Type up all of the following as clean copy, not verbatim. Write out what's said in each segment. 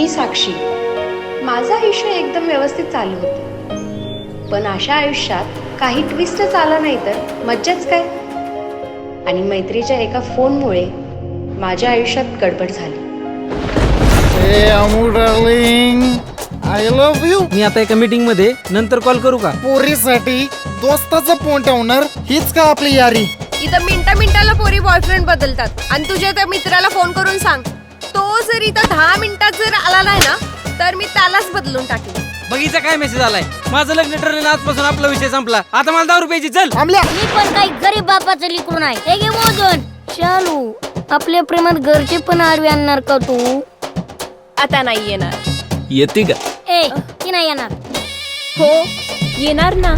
मी साक्षी. माझं आयुष्य एकदम व्यवस्थित चालू होतं, पण अशा आयुष्यात काही ट्विस्टच आला नाही तर मज्जाच काय. आणि मैत्रीच्या एका फोनमुळे माझ्या आयुष्यात गडबड झाली. I love you. मी आता एका मीटिंग मध्ये, नंतर कॉल करू का? पोरीसाठी दोस्ताचं फोन ठेवणार हीच का आपली यारी? इथं मिनिटाला पोरी बॉयफ्रेंड बदलतात आणि तुझ्या त्या मित्राला फोन करून सांग, तो जर इथं 10 मिनिटात जर आला नाही ना तर मी त्यालाच बदलून टाकेन. बघीचा काय मेसेज आलाय? माझं लग्न ठरलेलं, आजपासून आपला विषय संपला. आता मला 10 रुपयाची चल. थांबल्या. मी पण काही गरीब बापाचं लिकरू नाही. हे घे मोजून. चालू आपल्या प्रेमात घरचे पण आडवे आणणार का तू? आता नाही येणार. येते का? ए ती नाही येणार. हो येणार ना.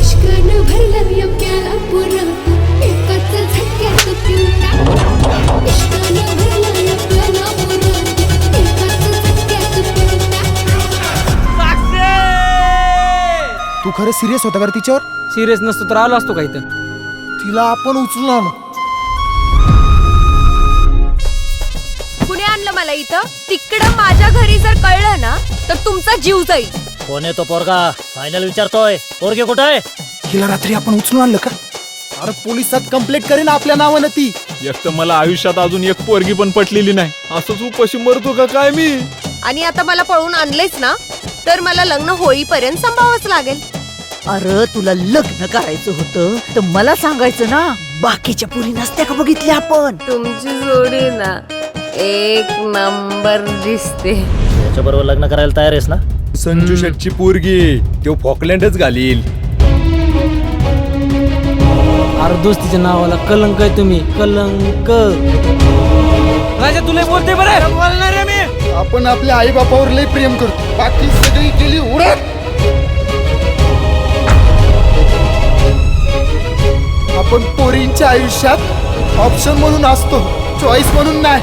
इश्कानं भरलं या प्याला पुरं, एकाच झटक्यात पिऊन. इश्कानं भरलं या प्याला पुरं, एकाच झटक्यात पिऊन. तू खरं सिरियस होता का रे तिच्यावर? सिरियस नसतो तर आलो असतो का इथं? तिला आपण उचलून आणू. कुणी आणलं मला इथं? तिकडं माझ्या घरी जर कळलं ना तर तुमचा जीव जाईल. कोण आहे तो पोरगा? फायनल विचारतोय. पोरगे कुठं आहे? हिला रात्री आपण उचलून आणलं का? अरे पोलिसात कंप्लेंट करेन आपल्या नावानं ती. एक तर मला आयुष्यात अजून एक पोरगी पण पटलेली नाही. असंच उपाशी मरतो का काय मी? आणि आता मला पळून आणलेच ना तर मला लग्न होईपर्यंत सांभाळावंच लागेल. अरे तुला लग्न करायचं होतं तर मला सांगायचं ना. बाकीच्या पुरी नसत्या का बघितल्या आपण? तुमची जोडी ना एक नंबर दिसते. त्याच्या बरोबर लग्न करायला तयार आहेस ना? संजू शेटची पोरगी तो फॉकलँडच घालील. अरे दोस्तीच्या नावाला कलंक आहे तुम्ही, कलंक. राजा तुला बोलते बरं, बोलणार आहे मी. आपण आपल्या आई बापावर लय प्रेम करतो, बाकी सगळी केली उडत. आपण पोरींच्या आयुष्यात ऑप्शन म्हणून असतो, चॉईस म्हणून नाही.